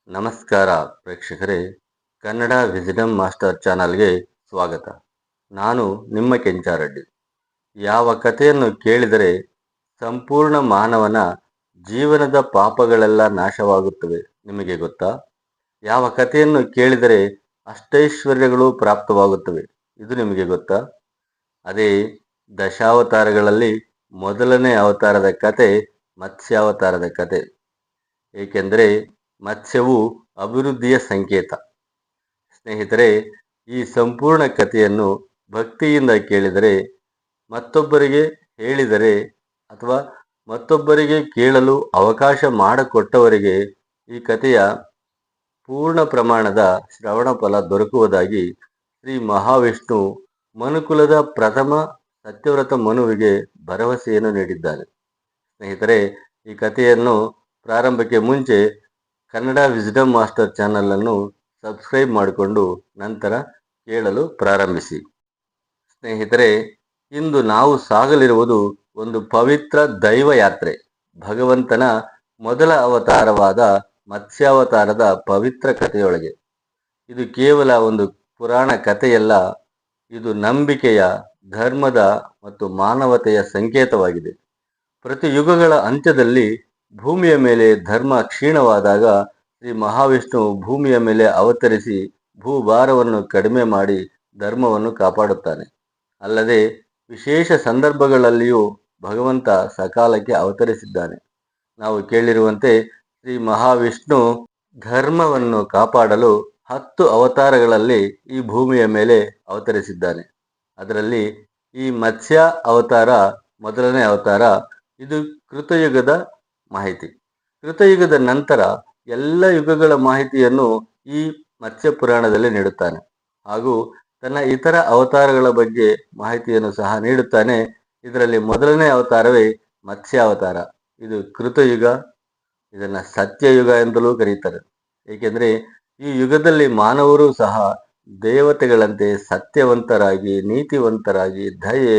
ನಮಸ್ಕಾರ ಪ್ರೇಕ್ಷಕರೇ, Kannada wisdom master ಚಾನಲ್ಗೆ ಸ್ವಾಗತ. ನಾನು ನಿಮ್ಮ ಕೆಂಚಾರೆಡ್ಡಿ. ಯಾವ ಕಥೆಯನ್ನು ಕೇಳಿದರೆ ಸಂಪೂರ್ಣ ಮಾನವನ ಜೀವನದ ಪಾಪಗಳೆಲ್ಲ ನಾಶವಾಗುತ್ತವೆ ನಿಮಗೆ ಗೊತ್ತಾ? ಯಾವ ಕಥೆಯನ್ನು ಕೇಳಿದರೆ ಅಷ್ಟೈಶ್ವರ್ಯಗಳು ಪ್ರಾಪ್ತವಾಗುತ್ತವೆ ಇದು ನಿಮಗೆ ಗೊತ್ತಾ? ಅದೇ ದಶಾವತಾರಗಳಲ್ಲಿ ಮೊದಲನೇ ಅವತಾರದ ಕತೆ ಮತ್ಸ್ಯಾವತಾರದ ಕತೆ. ಏಕೆಂದರೆ ಮತ್ಸ್ಯವು ಅಭಿವೃದ್ಧಿಯ ಸಂಕೇತ. ಸ್ನೇಹಿತರೆ, ಈ ಸಂಪೂರ್ಣ ಕಥೆಯನ್ನು ಭಕ್ತಿಯಿಂದ ಕೇಳಿದರೆ, ಮತ್ತೊಬ್ಬರಿಗೆ ಹೇಳಿದರೆ ಅಥವಾ ಮತ್ತೊಬ್ಬರಿಗೆ ಕೇಳಲು ಅವಕಾಶ ಮಾಡಿಕೊಟ್ಟವರಿಗೆ ಈ ಕಥೆಯ ಪೂರ್ಣ ಪ್ರಮಾಣದ ಶ್ರವಣ ಫಲ ದೊರಕುವುದಾಗಿ ಶ್ರೀ ಮಹಾವಿಷ್ಣು ಮನುಕುಲದ ಪ್ರಥಮ ಸತ್ಯವ್ರತ ಮನುವಿಗೆ ಭರವಸೆಯನ್ನು ನೀಡಿದ್ದಾನೆ. ಸ್ನೇಹಿತರೆ, ಈ ಕಥೆಯನ್ನು ಪ್ರಾರಂಭಕ್ಕೆ ಮುಂಚೆ ಕನ್ನಡ ವಿಸ್ಡಮ್ ಮಾಸ್ಟರ್ ಚಾನಲನ್ನು ಸಬ್ಸ್ಕ್ರೈಬ್ ಮಾಡಿಕೊಂಡು ನಂತರ ಕೇಳಲು ಪ್ರಾರಂಭಿಸಿ. ಸ್ನೇಹಿತರೆ, ಇಂದು ನಾವು ಸಾಗಲಿರುವುದು ಒಂದು ಪವಿತ್ರ ದೈವ ಯಾತ್ರೆ. ಭಗವಂತನ ಮೊದಲ ಅವತಾರವಾದ ಮತ್ಸ್ಯಾವತಾರದ ಪವಿತ್ರ ಕಥೆಯೊಳಗೆ. ಇದು ಕೇವಲ ಒಂದು ಪುರಾಣ ಕಥೆಯಲ್ಲ, ಇದು ನಂಬಿಕೆಯ, ಧರ್ಮದ ಮತ್ತು ಮಾನವತೆಯ ಸಂಕೇತವಾಗಿದೆ. ಪ್ರತಿ ಯುಗಗಳ ಅಂತ್ಯದಲ್ಲಿ ಭೂಮಿಯ ಮೇಲೆ ಧರ್ಮ ಕ್ಷೀಣವಾದಾಗ ಶ್ರೀ ಮಹಾವಿಷ್ಣು ಭೂಮಿಯ ಮೇಲೆ ಅವತರಿಸಿ ಭೂಭಾರವನ್ನು ಕಡಿಮೆ ಮಾಡಿ ಧರ್ಮವನ್ನು ಕಾಪಾಡುತ್ತಾನೆ. ಅಲ್ಲದೆ ವಿಶೇಷ ಸಂದರ್ಭಗಳಲ್ಲಿಯೂ ಭಗವಂತ ಸಕಾಲಕ್ಕೆ ಅವತರಿಸಿದ್ದಾನೆ. ನಾವು ಕೇಳಿರುವಂತೆ ಶ್ರೀ ಮಹಾವಿಷ್ಣು ಧರ್ಮವನ್ನು ಕಾಪಾಡಲು 10 ಅವತಾರಗಳಲ್ಲಿ ಈ ಭೂಮಿಯ ಮೇಲೆ ಅವತರಿಸಿದ್ದಾನೆ. ಅದರಲ್ಲಿ ಈ ಮತ್ಸ್ಯ ಅವತಾರ ಮೊದಲನೇ ಅವತಾರ. ಇದು ಕೃತಯುಗದ ಮಾಹಿತಿ. ಕೃತಯುಗದ ನಂತರ ಎಲ್ಲ ಯುಗಗಳ ಮಾಹಿತಿಯನ್ನು ಈ ಮತ್ಸ್ಯ ಪುರಾಣದಲ್ಲಿ ನೀಡುತ್ತಾನೆ. ಹಾಗೂ ತನ್ನ ಇತರ ಅವತಾರಗಳ ಬಗ್ಗೆ ಮಾಹಿತಿಯನ್ನು ಸಹ ನೀಡುತ್ತಾನೆ. ಇದರಲ್ಲಿ ಮೊದಲನೇ ಅವತಾರವೇ ಮತ್ಸ್ಯಾವತಾರ. ಇದು ಕೃತಯುಗ. ಇದನ್ನು ಸತ್ಯಯುಗ ಎಂದಲೂ ಕರೀತಾರೆ. ಏಕೆಂದರೆ ಈ ಯುಗದಲ್ಲಿ ಮಾನವರು ಸಹ ದೇವತೆಗಳಂತೆ ಸತ್ಯವಂತರಾಗಿ, ನೀತಿವಂತರಾಗಿ, ದಯೆ,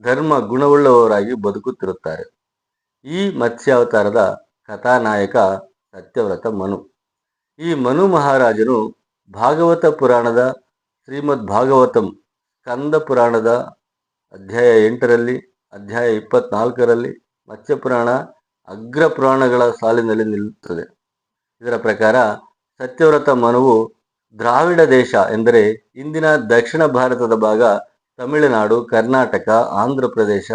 ಧರ್ಮ ಗುಣವುಳ್ಳವರಾಗಿ ಬದುಕುತ್ತಿರುತ್ತಾರೆ. ಈ ಮತ್ಸ್ಯಾವತಾರದ ಕಥಾನಾಯಕ ಸತ್ಯವ್ರತ ಮನು. ಈ ಮನು ಮಹಾರಾಜನು ಭಾಗವತ ಪುರಾಣದ ಶ್ರೀಮದ್ ಭಾಗವತಂ ಸ್ಕಂದ ಪುರಾಣದ ಅಧ್ಯಾಯ 8ರಲ್ಲಿ, ಅಧ್ಯಾಯ 24ರಲ್ಲಿ ಮತ್ಸ್ಯ ಪುರಾಣ ಅಗ್ರ ಪುರಾಣಗಳ ಸಾಲಿನಲ್ಲಿ ನಿಲ್ಲುತ್ತದೆ. ಇದರ ಪ್ರಕಾರ ಸತ್ಯವ್ರತ ಮನುವು ದ್ರಾವಿಡ ದೇಶ ಎಂದರೆ ಇಂದಿನ ದಕ್ಷಿಣ ಭಾರತದ ಭಾಗ, ತಮಿಳುನಾಡು, ಕರ್ನಾಟಕ, ಆಂಧ್ರ ಪ್ರದೇಶ,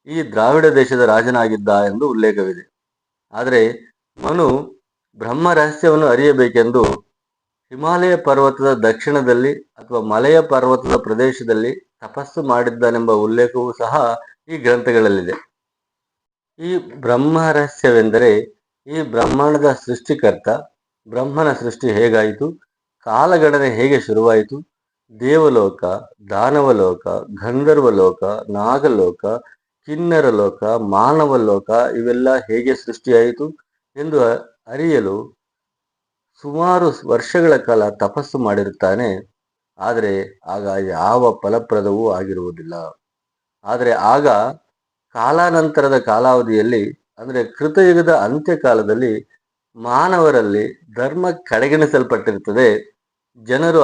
ಈ ದ್ರಾವಿಡ ದೇಶದ ರಾಜನಾಗಿದ್ದ ಎಂದು ಉಲ್ಲೇಖವಿದೆ. ಆದರೆ ಮನು ಬ್ರಹ್ಮ ರಹಸ್ಯವನ್ನು ಅರಿಯಬೇಕೆಂದು ಹಿಮಾಲಯ ಪರ್ವತದ ದಕ್ಷಿಣದಲ್ಲಿ ಅಥವಾ ಮಲೆಯ ಪರ್ವತದ ಪ್ರದೇಶದಲ್ಲಿ ತಪಸ್ಸು ಮಾಡಿದ್ದಾನೆಂಬ ಉಲ್ಲೇಖವೂ ಸಹ ಈ ಗ್ರಂಥಗಳಲ್ಲಿದೆ. ಈ ಬ್ರಹ್ಮ ರಹಸ್ಯವೆಂದರೆ ಈ ಬ್ರಹ್ಮಾಂಡದ ಸೃಷ್ಟಿಕರ್ತ, ಬ್ರಹ್ಮನ ಸೃಷ್ಟಿ ಹೇಗಾಯಿತು, ಕಾಲಗಣನೆ ಹೇಗೆ ಶುರುವಾಯಿತು, ದೇವಲೋಕ, ದಾನವಲೋಕ, ಗಂಧರ್ವಲೋಕ, ನಾಗಲೋಕ, ಕಿನ್ನರ ಲೋಕ, ಮಾನವ ಲೋಕ ಇವೆಲ್ಲ ಹೇಗೆ ಸೃಷ್ಟಿಯಾಯಿತು ಎಂದು ಅರಿಯಲು ಸುಮಾರು ವರ್ಷಗಳ ಕಾಲ ತಪಸ್ಸು ಮಾಡಿರುತ್ತಾನೆ. ಆದರೆ ಆಗ ಯಾವ ಫಲಪ್ರದವೂ ಆಗಿರುವುದಿಲ್ಲ. ಆದರೆ ಆಗ ಕಾಲಾನಂತರದ ಕಾಲಾವಧಿಯಲ್ಲಿ, ಅಂದರೆ ಕೃತಯುಗದ ಅಂತ್ಯಕಾಲದಲ್ಲಿ ಮಾನವರಲ್ಲಿ ಧರ್ಮ ಕಡೆಗಣಿಸಲ್ಪಟ್ಟಿರುತ್ತದೆ. ಜನರು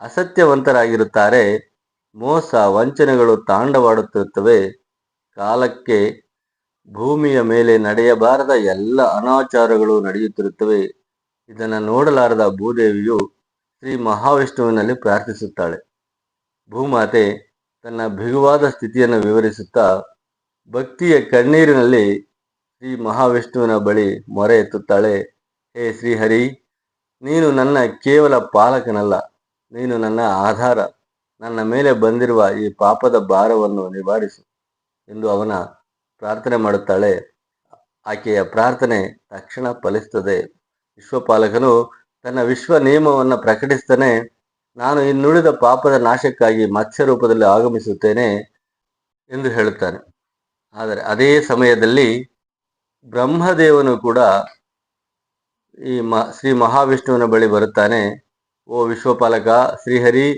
ಅಸತ್ಯವಂತರಾಗಿರುತ್ತಾರೆ. ಮೋಸ, ವಂಚನೆಗಳು ತಾಂಡವಾಡುತ್ತಿರುತ್ತವೆ. ಕಾಲಕ್ಕೆ ಭೂಮಿಯ ಮೇಲೆ ನಡೆಯಬಾರದ ಎಲ್ಲ ಅನಾಚಾರಗಳು ನಡೆಯುತ್ತಿರುತ್ತವೆ. ಇದನ್ನು ನೋಡಲಾರದ ಭೂದೇವಿಯು ಶ್ರೀ ಮಹಾವಿಷ್ಣುವಿನಲ್ಲಿ ಪ್ರಾರ್ಥಿಸುತ್ತಾಳೆ. ಭೂಮಾತೆ ತನ್ನ ಬಿಗುವಾದ ಸ್ಥಿತಿಯನ್ನು ವಿವರಿಸುತ್ತಾ ಭಕ್ತಿಯ ಕಣ್ಣೀರಿನಲ್ಲಿ ಶ್ರೀ ಮಹಾವಿಷ್ಣುವಿನ ಬಳಿ ಮೊರೆ ಎತ್ತುತ್ತಾಳೆ. ಹೇ ಶ್ರೀಹರಿ, ನೀನು ನನ್ನ ಕೇವಲ ಪಾಲಕನಲ್ಲ, ನೀನು ನನ್ನ ಆಧಾರ. ನನ್ನ ಮೇಲೆ ಬಂದಿರುವ ಈ ಪಾಪದ ಭಾರವನ್ನು ನಿವಾರಿಸು ಎಂದು ಅವನ ಪ್ರಾರ್ಥನೆ ಮಾಡುತ್ತಾಳೆ. ಆಕೆಯ ಪ್ರಾರ್ಥನೆ ತಕ್ಷಣ ಫಲಿಸುತ್ತದೆ. ವಿಶ್ವಪಾಲಕನು ತನ್ನ ವಿಶ್ವ ನಿಯಮವನ್ನು ಪ್ರಕಟಿಸುತ್ತಾನೆ. ನಾನು ಇನ್ನುಳಿದ ಪಾಪದ ನಾಶಕ್ಕಾಗಿ ಮತ್ಸ್ಯ ರೂಪದಲ್ಲಿ ಆಗಮಿಸುತ್ತೇನೆ ಎಂದು ಹೇಳುತ್ತಾನೆ. ಆದರೆ ಅದೇ ಸಮಯದಲ್ಲಿ ಬ್ರಹ್ಮದೇವನು ಕೂಡ ಈ ಶ್ರೀ ಮಹಾವಿಷ್ಣುವಿನ ಬಳಿ ಬರುತ್ತಾನೆ. ಓ ವಿಶ್ವಪಾಲಕ ಶ್ರೀಹರಿ,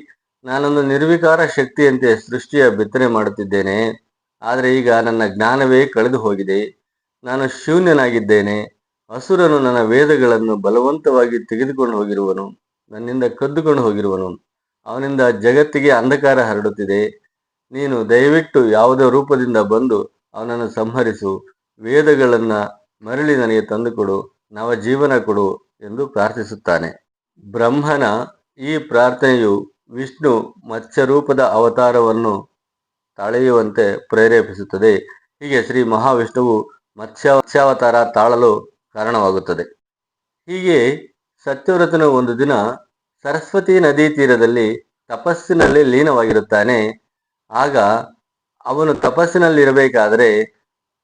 ನಾನೊಂದು ನಿರ್ವಿಕಾರ ಶಕ್ತಿಯಂತೆ ಸೃಷ್ಟಿಯ ಬಿತ್ತನೆ ಮಾಡುತ್ತಿದ್ದೇನೆ. ಆದರೆ ಈಗ ನನ್ನ ಜ್ಞಾನವೇ ಕಳೆದು ಹೋಗಿದೆ. ನಾನು ಶೂನ್ಯನಾಗಿದ್ದೇನೆ. ಅಸುರನು ನನ್ನ ವೇದಗಳನ್ನು ಬಲವಂತವಾಗಿ ತೆಗೆದುಕೊಂಡು ಹೋಗಿರುವನು, ನನ್ನಿಂದ ಕದ್ದುಕೊಂಡು ಹೋಗಿರುವನು. ಅವನಿಂದ ಜಗತ್ತಿಗೆ ಅಂಧಕಾರ ಹರಡುತ್ತಿದೆ. ನೀನು ದಯವಿಟ್ಟು ಯಾವುದೋ ರೂಪದಿಂದ ಬಂದು ಅವನನ್ನು ಸಂಹರಿಸು. ವೇದಗಳನ್ನ ಮರಳಿ ನನಗೆ ತಂದುಕೊಡು, ನವ ಜೀವನ ಕೊಡು ಎಂದು ಪ್ರಾರ್ಥಿಸುತ್ತಾನೆ. ಬ್ರಹ್ಮನ ಈ ಪ್ರಾರ್ಥನೆಯು ವಿಷ್ಣು ಮತ್ಸ್ಯರೂಪದ ಅವತಾರವನ್ನು ತಾಳೆಯುವಂತೆ ಪ್ರೇರೇಪಿಸುತ್ತದೆ. ಹೀಗೆ ಶ್ರೀ ಮಹಾವಿಷ್ಣುವು ಮತ್ಸ್ಯಾವತಾರ ತಾಳಲು ಕಾರಣವಾಗುತ್ತದೆ. ಹೀಗೆ ಸತ್ಯವ್ರತನು ಒಂದು ದಿನ ಸರಸ್ವತಿ ನದಿ ತೀರದಲ್ಲಿ ತಪಸ್ಸಿನಲ್ಲಿ ಲೀನವಾಗಿರುತ್ತಾನೆ. ಆಗ ಅವನು ತಪಸ್ಸಿನಲ್ಲಿರಬೇಕಾದರೆ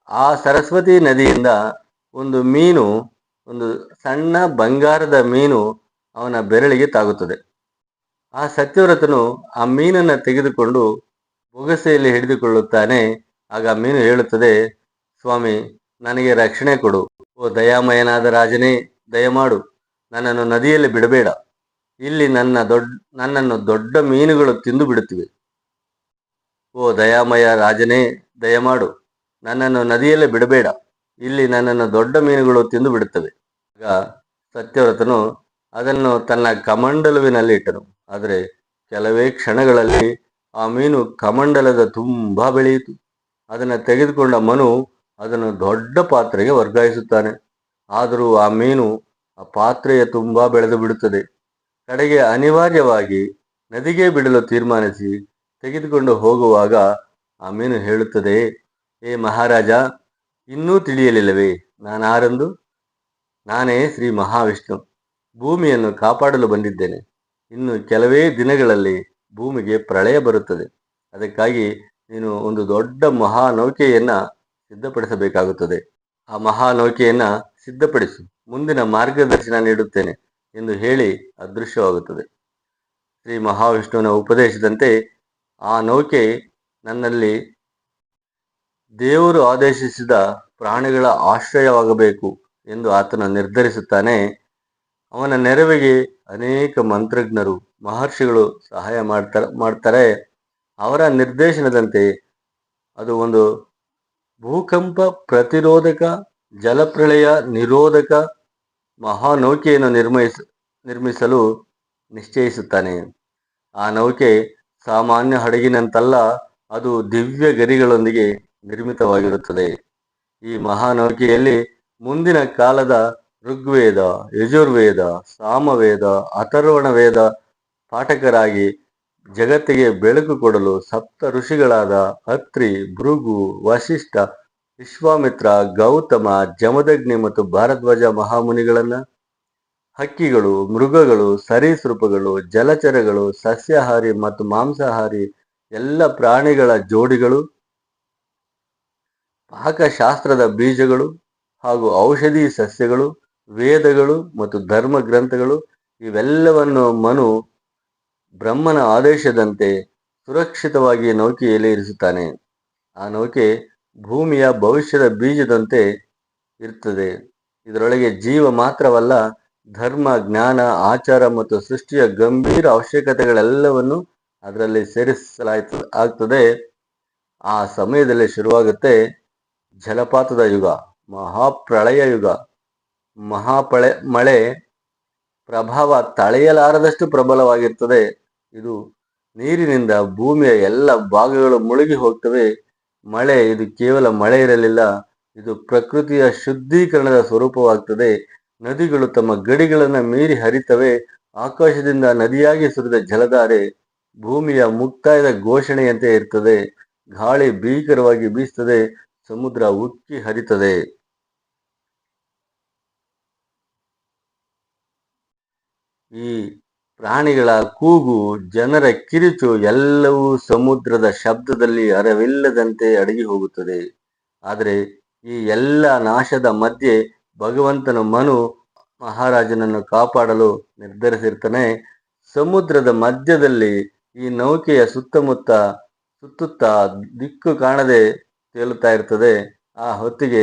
ಆ ಸರಸ್ವತಿ ನದಿಯಿಂದ ಒಂದು ಮೀನು, ಒಂದು ಸಣ್ಣ ಬಂಗಾರದ ಮೀನು ಅವನ ಬೆರಳಿಗೆ ತಾಗುತ್ತದೆ. ಆ ಸತ್ಯವ್ರತನು ಆ ಮೀನನ್ನು ತೆಗೆದುಕೊಂಡು ಬೊಗಸೆಯಲ್ಲಿ ಹಿಡಿದುಕೊಳ್ಳುತ್ತಾನೆ. ಆಗ ಮೀನು ಹೇಳುತ್ತದೆ, ಸ್ವಾಮಿ, ನನಗೆ ರಕ್ಷಣೆ ಕೊಡು. ಓ ದಯಾಮಯನಾದ ರಾಜನೇ, ದಯಮಾಡು, ನನ್ನನ್ನು ನದಿಯಲ್ಲಿ ಬಿಡಬೇಡ. ಇಲ್ಲಿ ನನ್ನನ್ನು ದೊಡ್ಡ ಮೀನುಗಳು ತಿಂದು ಬಿಡುತ್ತಿವೆ. ಓ ದಯಾಮಯ ರಾಜನೇ, ದಯಮಾಡು, ನನ್ನನ್ನು ನದಿಯಲ್ಲಿ ಬಿಡಬೇಡ. ಇಲ್ಲಿ ನನ್ನನ್ನು ದೊಡ್ಡ ಮೀನುಗಳು ತಿಂದು ಬಿಡುತ್ತವೆ. ಆಗ ಸತ್ಯವ್ರತನು ಅದನ್ನು ತನ್ನ ಕಮಂಡಲುವಿನಲ್ಲಿ ಇಟ್ಟನು. ಆದರೆ ಕೆಲವೇ ಕ್ಷಣಗಳಲ್ಲಿ ಆ ಮೀನು ಕಮಂಡಲದ ತುಂಬಾ ಬೆಳೆಯಿತು. ಅದನ್ನು ತೆಗೆದುಕೊಂಡ ಮನು ಅದನ್ನು ದೊಡ್ಡ ಪಾತ್ರೆಗೆ ವರ್ಗಾಯಿಸುತ್ತಾನೆ. ಆದರೂ ಆ ಮೀನು ಆ ಪಾತ್ರೆಯ ತುಂಬಾ ಬೆಳೆದು ಬಿಡುತ್ತದೆ. ಕಡೆಗೆ ಅನಿವಾರ್ಯವಾಗಿ ನದಿಗೆ ಬಿಡಲು ತೀರ್ಮಾನಿಸಿ ತೆಗೆದುಕೊಂಡು ಹೋಗುವಾಗ ಆ ಮೀನು ಹೇಳುತ್ತದೆ, ಏ ಮಹಾರಾಜ, ಇನ್ನೂ ತಿಳಿಯಲಿಲ್ಲವೇ ನಾನಾರೆಂದು? ನಾನೇ ಶ್ರೀ ಮಹಾವಿಷ್ಣು, ಭೂಮಿಯನ್ನು ಕಾಪಾಡಲು ಬಂದಿದ್ದೇನೆ. ಇನ್ನು ಕೆಲವೇ ದಿನಗಳಲ್ಲಿ ಭೂಮಿಗೆ ಪ್ರಳಯ ಬರುತ್ತದೆ. ಅದಕ್ಕಾಗಿ ನೀನು ಒಂದು ದೊಡ್ಡ ಮಹಾನೌಕೆಯನ್ನ ಸಿದ್ಧಪಡಿಸಬೇಕಾಗುತ್ತದೆ. ಆ ಮಹಾನೌಕೆಯನ್ನ ಸಿದ್ಧಪಡಿಸು, ಮುಂದಿನ ಮಾರ್ಗದರ್ಶನ ನೀಡುತ್ತೇನೆ ಎಂದು ಹೇಳಿ ಅದೃಶ್ಯವಾಗುತ್ತದೆ. ಶ್ರೀ ಮಹಾವಿಷ್ಣುವಿನ ಉಪದೇಶದಂತೆ ಆ ನೌಕೆ ನನ್ನಲ್ಲಿ ದೇವರು ಆದೇಶಿಸಿದ ಪ್ರಾಣಿಗಳ ಆಶ್ರಯವಾಗಬೇಕು ಎಂದು ಆತನು ನಿರ್ಧರಿಸುತ್ತಾನೆ. ಅವನ ನೆರವಿಗೆ ಅನೇಕ ಮಂತ್ರಜ್ಞರು, ಮಹರ್ಷಿಗಳು ಸಹಾಯ ಮಾಡ್ತಾರೆ. ಅವರ ನಿರ್ದೇಶನದಂತೆ ಅದು ಒಂದು ಭೂಕಂಪ ಪ್ರತಿರೋಧಕ, ಜಲಪ್ರಳಯ ನಿರೋಧಕ ಮಹಾನೌಕೆಯನ್ನು ನಿರ್ಮಿಸಲು ನಿಶ್ಚಯಿಸುತ್ತಾನೆ. ಆ ನೌಕೆ ಸಾಮಾನ್ಯ ಹಡಗಿನಂತಲ್ಲ, ಅದು ದಿವ್ಯ ಗರಿಗಳೊಂದಿಗೆ ನಿರ್ಮಿತವಾಗಿರುತ್ತದೆ. ಈ ಮಹಾನೌಕೆಯಲ್ಲಿ ಮುಂದಿನ ಕಾಲದ ಋಗ್ವೇದ, ಯಜುರ್ವೇದ, ಸಾಮವೇದ, ಅಥರ್ವಣ ವೇದ ಪಾಠಕರಾಗಿ ಜಗತ್ತಿಗೆ ಬೆಳಕು ಕೊಡಲು ಸಪ್ತ ಋಷಿಗಳಾದ ಅತ್ರಿ, ಭೃಗು, ವಶಿಷ್ಠ, ವಿಶ್ವಾಮಿತ್ರ, ಗೌತಮ, ಜಮದಗ್ನಿ ಮತ್ತು ಭಾರದ್ವಾಜ ಮಹಾಮುನಿಗಳನ್ನ, ಹಕ್ಕಿಗಳು, ಮೃಗಗಳು, ಸರೀಸೃಪಗಳು, ಜಲಚರಗಳು, ಸಸ್ಯಾಹಾರಿ ಮತ್ತು ಮಾಂಸಾಹಾರಿ ಎಲ್ಲ ಪ್ರಾಣಿಗಳ ಜೋಡಿಗಳು, ಪಾಕಶಾಸ್ತ್ರದ ಬೀಜಗಳು ಹಾಗೂ ಔಷಧಿ ಸಸ್ಯಗಳು, ವೇದಗಳು ಮತ್ತು ಧರ್ಮ ಗ್ರಂಥಗಳು ಇವೆಲ್ಲವನ್ನು ಮನು ಬ್ರಹ್ಮನ ಆದೇಶದಂತೆ ಸುರಕ್ಷಿತವಾಗಿ ನೌಕೆಯಲ್ಲಿ ಇರಿಸುತ್ತಾನೆ. ಆ ನೌಕೆ ಭೂಮಿಯ ಭವಿಷ್ಯದ ಬೀಜದಂತೆ ಇರ್ತದೆ. ಇದರೊಳಗೆ ಜೀವ ಮಾತ್ರವಲ್ಲ, ಧರ್ಮ, ಜ್ಞಾನ, ಆಚಾರ ಮತ್ತು ಸೃಷ್ಟಿಯ ಗಂಭೀರ ಅವಶ್ಯಕತೆಗಳೆಲ್ಲವನ್ನು ಅದರಲ್ಲಿ ಆಗ್ತದೆ. ಆ ಸಮಯದಲ್ಲಿ ಶುರುವಾಗುತ್ತೆ ಜಲಪಾತದ ಯುಗ, ಮಹಾಪ್ರಳಯ ಯುಗ. ಮಳೆ ಪ್ರಭಾವ ತಳೆಯಲಾರದಷ್ಟು ಪ್ರಬಲವಾಗಿರ್ತದೆ. ಇದು ನೀರಿನಿಂದ ಭೂಮಿಯ ಎಲ್ಲ ಭಾಗಗಳು ಮುಳುಗಿ ಹೋಗ್ತವೆ. ಮಳೆ ಇದು ಕೇವಲ ಮಳೆ ಇರಲಿಲ್ಲ, ಇದು ಪ್ರಕೃತಿಯ ಶುದ್ಧೀಕರಣದ ಸ್ವರೂಪವಾಗ್ತದೆ. ನದಿಗಳು ತಮ್ಮ ಗಡಿಗಳನ್ನು ಮೀರಿ ಹರಿತವೆ. ಆಕಾಶದಿಂದ ನದಿಯಾಗಿ ಸುರಿದ ಜಲಧಾರೆ ಭೂಮಿಯ ಮುಕ್ತಾಯದ ಘೋಷಣೆಯಂತೆ ಇರ್ತದೆ. ಗಾಳಿ ಭೀಕರವಾಗಿ ಬೀಸ್ತದೆ, ಸಮುದ್ರ ಉಕ್ಕಿ ಹರಿತದೆ. ಈ ಪ್ರಾಣಿಗಳ ಕೂಗು, ಜನರ ಕಿರುಚು ಎಲ್ಲವೂ ಸಮುದ್ರದ ಶಬ್ದದಲ್ಲಿ ಅರವಿಲ್ಲದಂತೆ ಅಡಗಿ ಹೋಗುತ್ತದೆ. ಆದರೆ ಈ ಎಲ್ಲ ನಾಶದ ಮಧ್ಯೆ ಭಗವಂತನು ಮನು ಮಹಾರಾಜನನ್ನು ಕಾಪಾಡಲು ನಿರ್ಧರಿಸಿರ್ತಾನೆ. ಸಮುದ್ರದ ಮಧ್ಯದಲ್ಲಿ ಈ ನೌಕೆಯ ಸುತ್ತುತ್ತಾ ದಿಕ್ಕು ಕಾಣದೆ ತೇಲುತ್ತಾ ಇರ್ತದೆ. ಆ ಹೊತ್ತಿಗೆ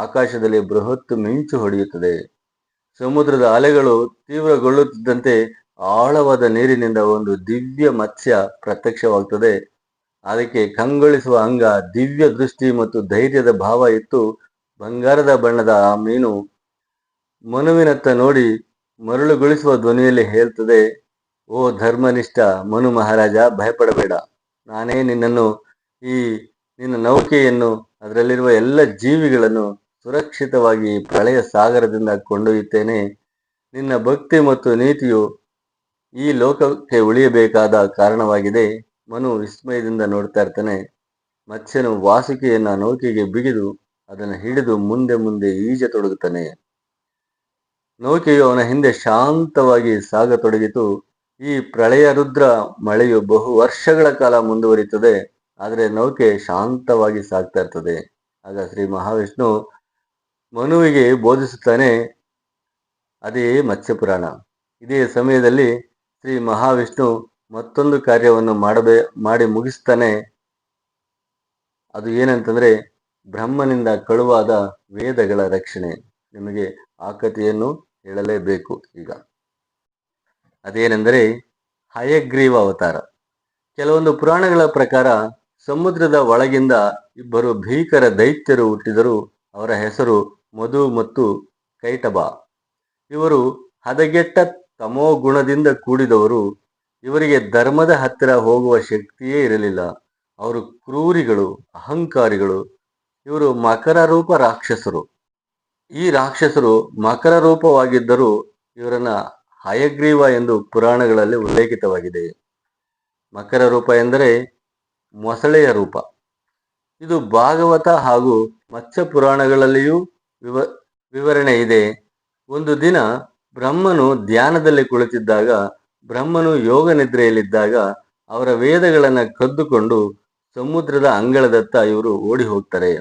ಆಕಾಶದಲ್ಲಿ ಬೃಹತ್ ಮಿಂಚು ಹೊಡೆಯುತ್ತದೆ. ಸಮುದ್ರದ ಅಲೆಗಳು ತೀವ್ರಗೊಳ್ಳುತ್ತಿದ್ದಂತೆ ಆಳವಾದ ನೀರಿನಿಂದ ಒಂದು ದಿವ್ಯ ಮತ್ಸ್ಯ ಪ್ರತ್ಯಕ್ಷವಾಗ್ತದೆ. ಅದಕ್ಕೆ ಕಂಗೊಳಿಸುವ ಅಂಗ, ದಿವ್ಯ ದೃಷ್ಟಿ ಮತ್ತು ಧೈರ್ಯದ ಭಾವ ಇತ್ತು. ಬಂಗಾರದ ಬಣ್ಣದ ಆ ಮೀನು ಮನುವಿನತ್ತ ನೋಡಿ ಮರಳುಗೊಳಿಸುವ ಧ್ವನಿಯಲ್ಲಿ ಹೇಳ್ತದೆ, ಓ ಧರ್ಮನಿಷ್ಠ ಮನು ಮಹಾರಾಜ, ಭಯಪಡಬೇಡ. ನಾನೇ ನಿನ್ನನ್ನು, ಈ ನಿನ್ನ ನೌಕೆಯನ್ನು, ಅದರಲ್ಲಿರುವ ಎಲ್ಲ ಜೀವಿಗಳನ್ನು ಸುರಕ್ಷಿತವಾಗಿ ಪ್ರಳಯ ಸಾಗರದಿಂದ ಕೊಂಡೊಯ್ಯುತ್ತೇನೆ. ನಿನ್ನ ಭಕ್ತಿ ಮತ್ತು ನೀತಿಯು ಈ ಲೋಕಕ್ಕೆ ಉಳಿಯಬೇಕಾದ ಕಾರಣವಾಗಿದೆ. ಮನು ವಿಸ್ಮಯದಿಂದ ನೋಡ್ತಾ ಇರ್ತಾನೆ. ಮತ್ಸ್ಯನು ವಾಸುಕಿಯನ್ನ ನೌಕೆಗೆ ಬಿಗಿದು ಅದನ್ನು ಹಿಡಿದು ಮುಂದೆ ಮುಂದೆ ಈಜತೊಡಗುತ್ತಾನೆ. ನೌಕೆಯು ಅವನ ಹಿಂದೆ ಶಾಂತವಾಗಿ ಸಾಗತೊಡಗಿತು. ಈ ಪ್ರಳಯ ರುದ್ರ ಮಳೆಯು ಬಹು ವರ್ಷಗಳ ಕಾಲ ಮುಂದುವರಿಯುತ್ತದೆ, ಆದರೆ ನೌಕೆ ಶಾಂತವಾಗಿ ಸಾಗ್ತಾ ಇರ್ತದೆ. ಆಗ ಶ್ರೀ ಮಹಾವಿಷ್ಣು ಮನುವಿಗೆ ಬೋಧಿಸುತ್ತಾನೆ. ಅದೇ ಮತ್ಸ್ಯ ಪುರಾಣ. ಇದೇ ಸಮಯದಲ್ಲಿ ಶ್ರೀ ಮಹಾವಿಷ್ಣು ಮತ್ತೊಂದು ಕಾರ್ಯವನ್ನು ಮಾಡಿ ಮುಗಿಸ್ತಾನೆ. ಅದು ಏನಂತಂದ್ರೆ, ಬ್ರಹ್ಮನಿಂದ ಕಳುವಾದ ವೇದಗಳ ರಕ್ಷಣೆ. ನಿಮಗೆ ಆ ಕಥೆಯನ್ನು ಹೇಳಲೇಬೇಕು. ಈಗ ಅದೇನೆಂದರೆ ಹಯಗ್ರೀವ ಅವತಾರ. ಕೆಲವೊಂದು ಪುರಾಣಗಳ ಪ್ರಕಾರ ಸಮುದ್ರದ ಒಳಗಿಂದ ಇಬ್ಬರು ಭೀಕರ ದೈತ್ಯರು ಹುಟ್ಟಿದರು. ಅವರ ಹೆಸರು ಮಧು ಮತ್ತು ಕೈಟಬ. ಇವರು ಹದಗೆಟ್ಟ ತಮೋಗುಣದಿಂದ ಕೂಡಿದವರು. ಇವರಿಗೆ ಧರ್ಮದ ಹತ್ತಿರ ಹೋಗುವ ಶಕ್ತಿಯೇ ಇರಲಿಲ್ಲ. ಅವರು ಕ್ರೂರಿಗಳು, ಅಹಂಕಾರಿಗಳು. ಇವರು ಮಕರ ರೂಪ ರಾಕ್ಷಸರು. ಈ ರಾಕ್ಷಸರು ಮಕರ ರೂಪವಾಗಿದ್ದರೂ ಇವರನ್ನ ಹಯಗ್ರೀವ ಎಂದು ಪುರಾಣಗಳಲ್ಲಿ ಉಲ್ಲೇಖಿತವಾಗಿದೆ. ಮಕರ ರೂಪ ಎಂದರೆ ಮೊಸಳೆಯ ರೂಪ. ಇದು ಭಾಗವತ ಹಾಗೂ ಮತ್ಸ್ಯ ಪುರಾಣಗಳಲ್ಲಿಯೂ ವಿವರಣೆ ಇದೆ. ಒಂದು ದಿನ ಬ್ರಹ್ಮನು ಧ್ಯಾನದಲ್ಲಿ ಕುಳಿತಿದ್ದಾಗ, ಬ್ರಹ್ಮನು ಯೋಗ ನಿದ್ರೆಯಲ್ಲಿದ್ದಾಗ ಅವರ ವೇದಗಳನ್ನು ಕದ್ದುಕೊಂಡು ಸಮುದ್ರದ ಅಂಗಳದತ್ತ ಇವರು ಓಡಿ ಹೋಗ್ತಾರೆ.